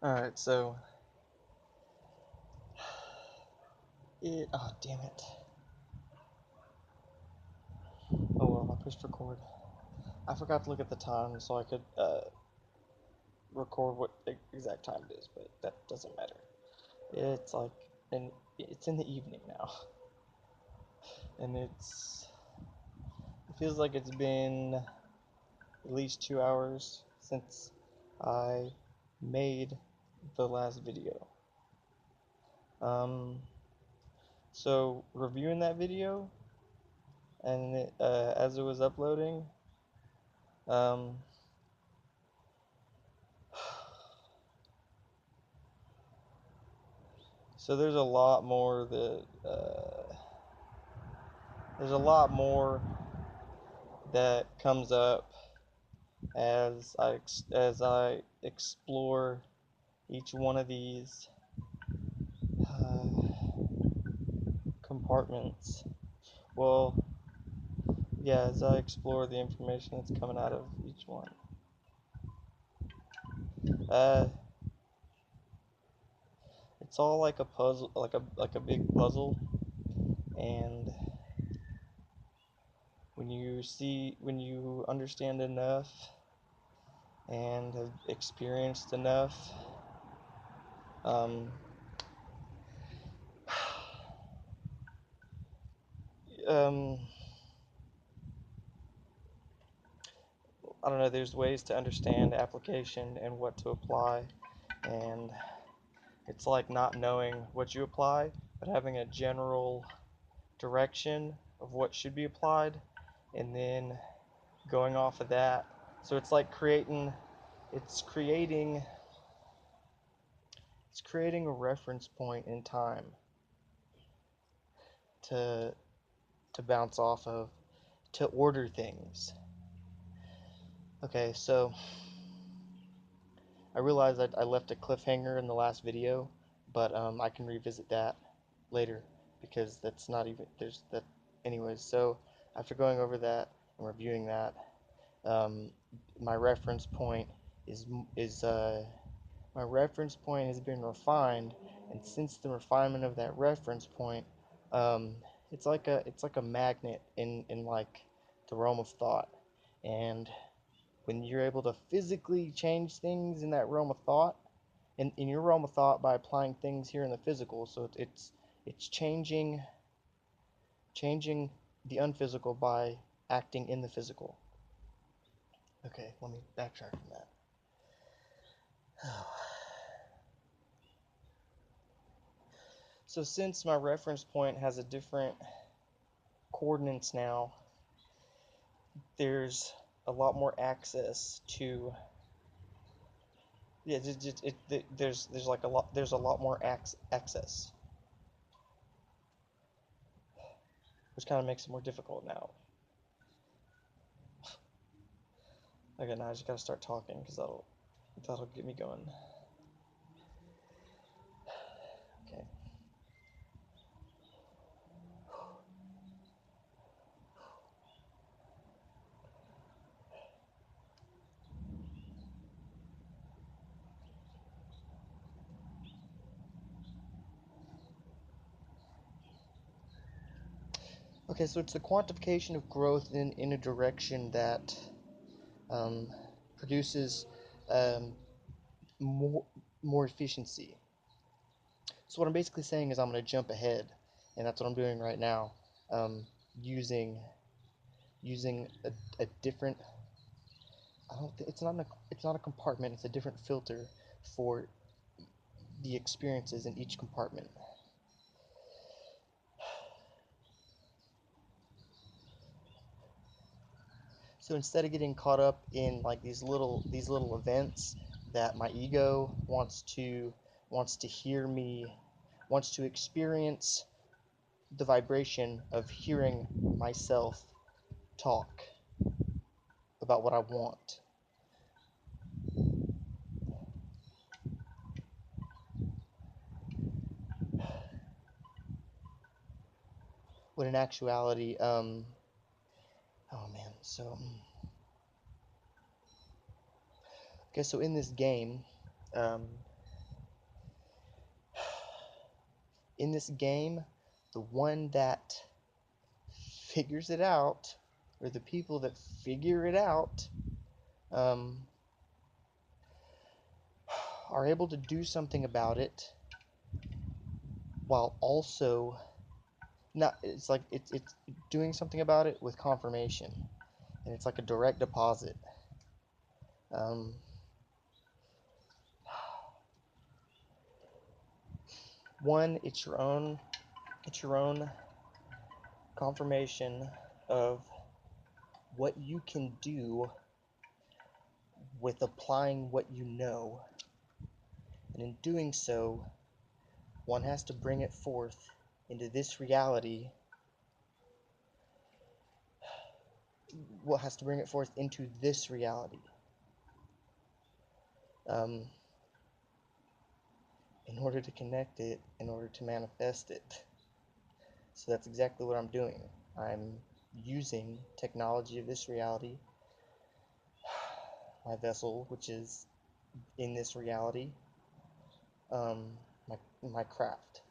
Alright, so oh damn it. Oh well, I pushed record. I forgot to look at the time so I could record what exact time it is, but that doesn't matter. It's like it's in the evening now. And it feels like it's been at least 2 hours since I made the last video. Um so reviewing that video and as it was uploading, um so there's a lot more that comes up as I explore each one of these compartments. Well, yeah, as I explore the information that's coming out of each one. Uh, it's all like a puzzle, like a big puzzle, and when you understand enough and have experienced enough, um, um, I don't know, there's ways to understand application and what to apply, and it's like not knowing what you apply, but having a general direction of what should be applied, and then going off of that. So it's like it's creating, it's creating a reference point in time to to bounce off of, to order things. Okay, so I realized that I left a cliffhanger in the last video, but I can revisit that later because that's not even there's that anyways. So after going over that and reviewing that, um, my reference point is my reference point has been refined, and since the refinement of that reference point, um, it's like a magnet in like the realm of thought, and when you're able to physically change things in that realm of thought, in your realm of thought by applying things here in the physical, so it's changing the unphysical by acting in the physical. Okay, let me backtrack from that. So since my reference point has a different coordinates now, there's a lot more access to, yeah, there's like a lot more access, which kind of makes it more difficult now. Okay, now I just gotta start talking because that'll get me going. Okay. Okay, so it's the quantification of growth in a direction that um, produces um, more more efficiency. So what I'm basically saying is I'm going to jump ahead, and that's what I'm doing right now, um, using a different. I don't. It's not a compartment. It's a different filter for the experiences in each compartment. So instead of getting caught up in like these little events that my ego wants to hear me, wants to experience the vibration of hearing myself talk about what I want. When in actuality, oh man, so okay, so in this game, um, in this game, the one that figures it out, or the people that figure it out, um, are able to do something about it while also not. It's like it's doing something about it with confirmation, and it's like a direct deposit. Um, One, it's your own confirmation of what you can do with applying what you know, and in doing so, one has to bring it forth into this reality. What has to bring it forth into this reality, um, in order to connect it, in order to manifest it. So that's exactly what I'm doing. I'm using technology of this reality, my vessel, which is in this reality, um, my craft.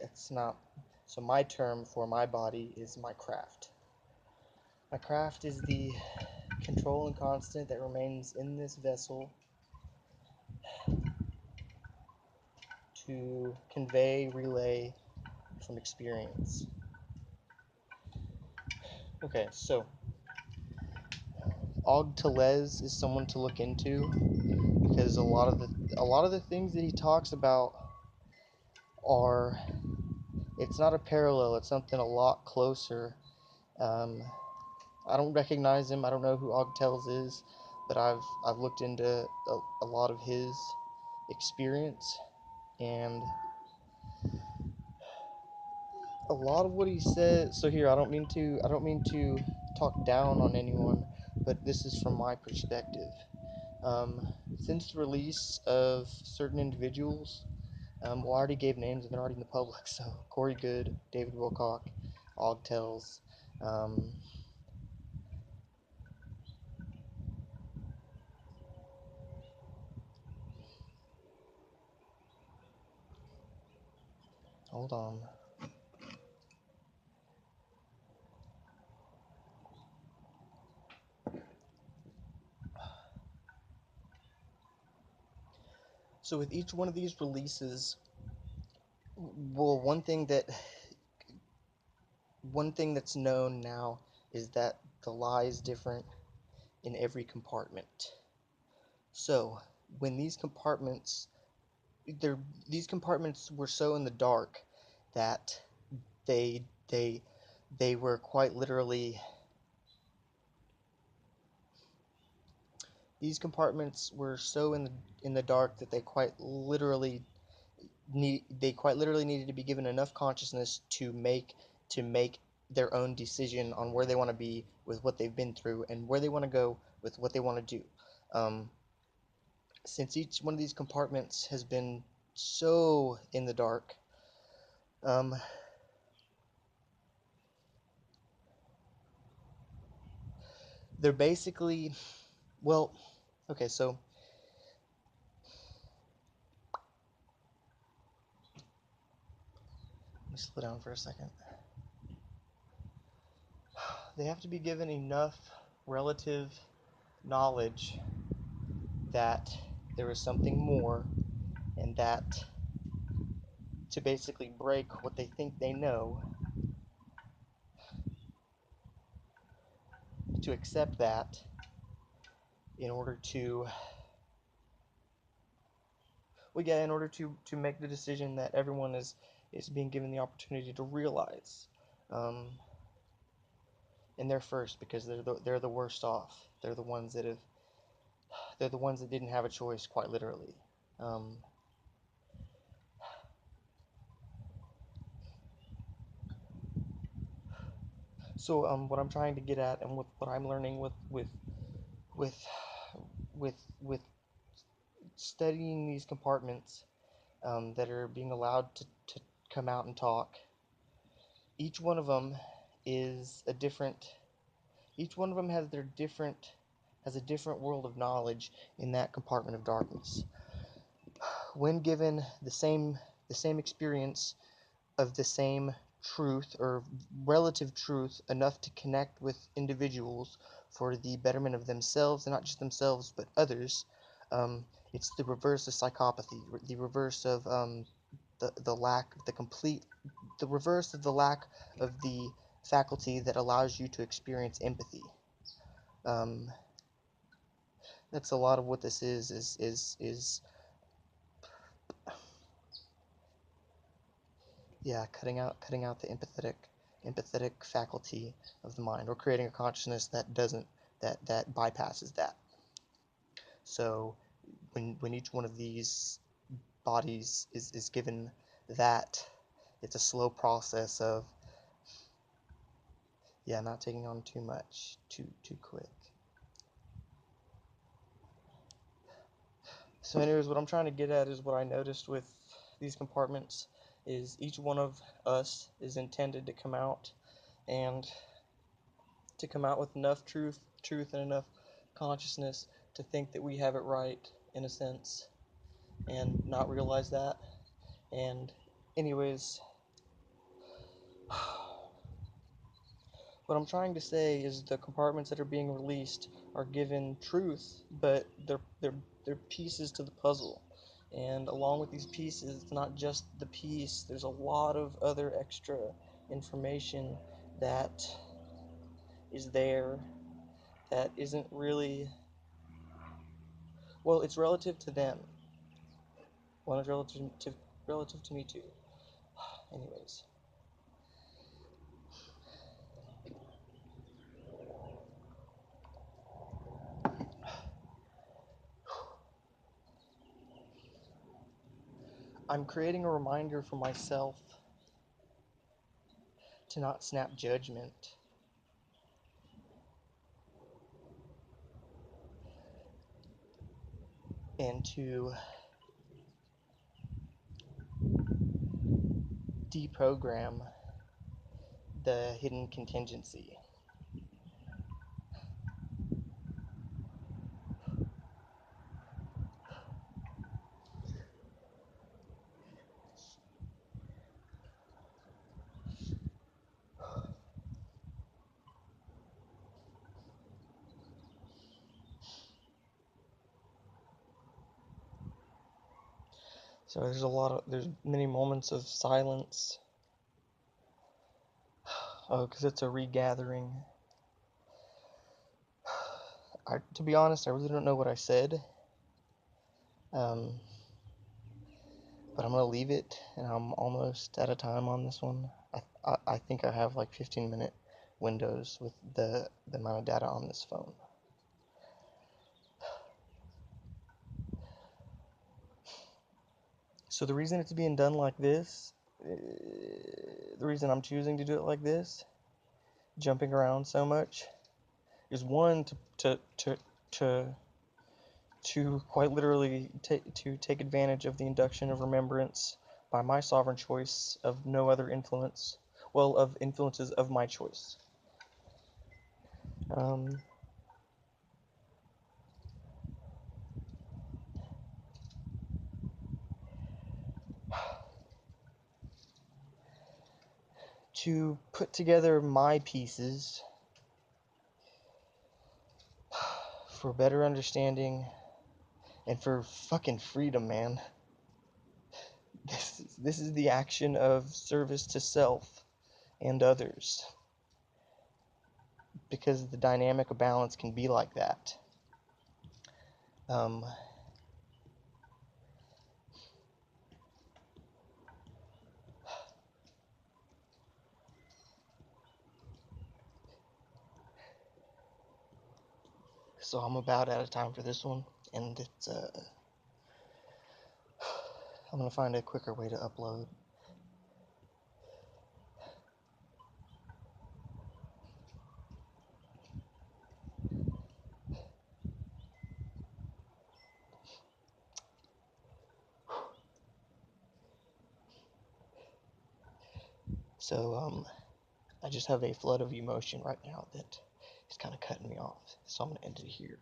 It's not. So my term for my body is my craft. My craft is the control and constant that remains in this vessel to convey, relay from experience. Okay, so Og Telez is someone to look into because a lot of the things that he talks about are, it's not a parallel, it's something a lot closer. Um, I don't recognize him. I don't know who Og Telez is, but I've looked into a lot of his experience, and a lot of what he says. So here, I don't mean to talk down on anyone, but this is from my perspective. Since the release of certain individuals, well, I already gave names and they're already in the public. So Corey Good, David Wilcock, Og Tells. Hold on. So with each one of these releases, well, one thing that's known now is that the lie is different in every compartment. So when they're, these compartments were so in the dark that they they they were quite literally, these compartments were so in the dark that they quite literally needed to be given enough consciousness to make their own decision on where they want to be with what they've been through and where they want to go with what they want to do. Since each one of these compartments has been so in the dark, um, they're basically, well, okay, so let me slow down for a second. They have to be given enough relative knowledge that there is something more, and that to basically break what they think they know, to accept that in order to, well, yeah, in order to make the decision that everyone is being given the opportunity to realize. Um, and they're first because they're the worst off. They're the ones that didn't have a choice, quite literally. Um, what I'm trying to get at, and what I'm learning with with studying these compartments, that are being allowed to come out and talk, each one of them is a different. Each one of them has a different world of knowledge in that compartment of darkness. When given the same experience of the same truth or relative truth enough to connect with individuals for the betterment of themselves, and not just themselves but others. It's the reverse of psychopathy, the reverse of the lack, the reverse of the lack of the faculty that allows you to experience empathy. Um, that's a lot of what this is yeah, cutting out the empathetic faculty of the mind, or creating a consciousness that doesn't that bypasses that. So when each one of these bodies is given that, it's a slow process of, yeah, not taking on too much too quick. So anyways, what I'm trying to get at is what I noticed with these compartments is each one of us is intended to come out, and to come out with enough truth and enough consciousness to think that we have it right, in a sense, and not realize that. And anyways, what I'm trying to say is the compartments that are being released are given truth, but they're pieces to the puzzle. And along with these pieces, it's not just the piece, there's a lot of other extra information that is there that isn't really, well, it's relative to them. One is relative to me too. Anyways, I'm creating a reminder for myself to not snap judgment, and to deprogram the hidden contingency. So there's many moments of silence. Oh, because it's a regathering. To be honest, I really don't know what I said. Um, but I'm gonna leave it, and I'm almost out of time on this one. I think I have like 15-minute windows with the amount of data on this phone. So the reason it's being done like this, the reason I'm choosing to do it like this, jumping around so much, is one, to quite literally take advantage of the induction of remembrance by my sovereign choice of no other influence, well, of influences of my choice. To put together my pieces for better understanding and for fucking freedom, man. This is the action of service to self and others, because the dynamic of balance can be like that. So I'm about out of time for this one, and it's I'm gonna find a quicker way to upload. So I just have a flood of emotion right now that is kind of cutting me off, so I'm gonna end it here.